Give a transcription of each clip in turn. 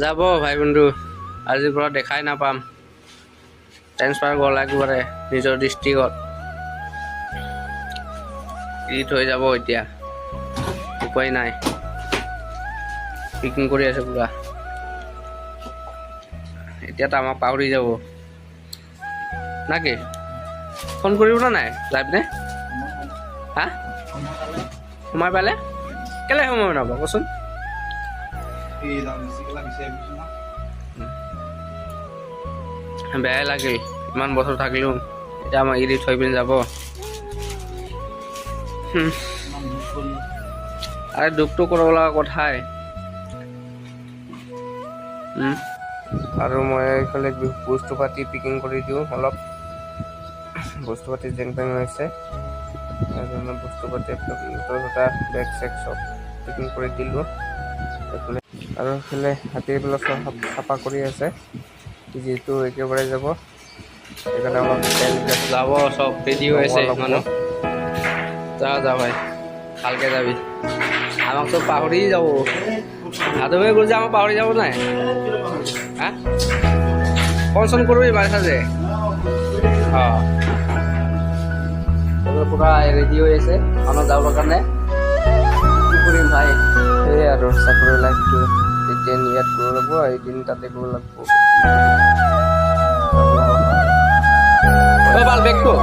যাব ভাই বন্ধু আজিৰ পৰা দেখাই নাপাম ট্ৰেন্সফাৰ গ'ল একবাৰে নিজৰ ডিষ্ট্ৰিক্টত এৰি থৈ যাব এতিয়া উপায় নাই পিকিং কৰি আছে পুৰা এতিয়াতো আমাক পাহৰি যাব নাকি ফোন কৰিব না নাই লাইভ নে হা সোমাই পালে কেলে সময় নাপাব কচোন বেয়াই লাগিল ইমান বছৰ থাকিলোঁ এতিয়া আমাক এৰি থৈ পিনে যাব আৰে দুখটো কৰিব লগা কথাই আৰু মই এইফালে বস্তু পাতি পিকিং কৰি দিওঁ অলপ বস্তু পাতি জেং পেং হৈছে বস্তু পাতি বেগ চেগ চব পিকিং কৰি দিলোঁ এইফালে আৰু এইফালে হাতীবিলাক চব চাফা কৰি আছে যিহেতু একেবাৰে যাব সেইকাৰণে অলপ তেলবিলাক যাব চব ৰেডি হৈ আছে মানুহ যা ভাই ভালকৈ যাবি আমাক চব পাহৰি যাব হাতবে গ'ল যে আমাক পাহৰি যাব নাই হা ফোন চোন কৰিবি বাৰিষা যে পুৰা ৰেডি হৈ আছে মানুহ যাবৰ কাৰণে কি কৰিম ভাই সেয়ে আৰু চাকৰি লাইফটো যেতিয়া ইয়াত কৰিব লাগিব এদিন তাতে কৰিব লাগিব ভাল বেগটো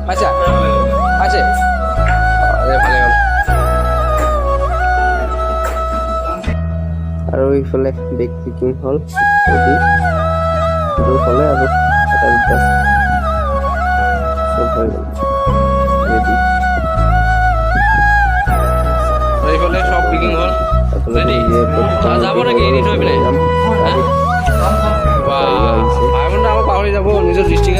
পাইছা পাইছে ভালে হ'ল আৰু এইফালে বেগ পিকিং হ'ল হ'লে আৰু এটা দুটা চব হৈ গ'ল ৰেডি এইফালে চব পিকিং হ'ল ৰেডি যাব নেকি এৰি থৈ পিনে ভাই বন্ধু আমাক পাহৰি যাব নিজৰ ডিষ্ট্ৰিক্ট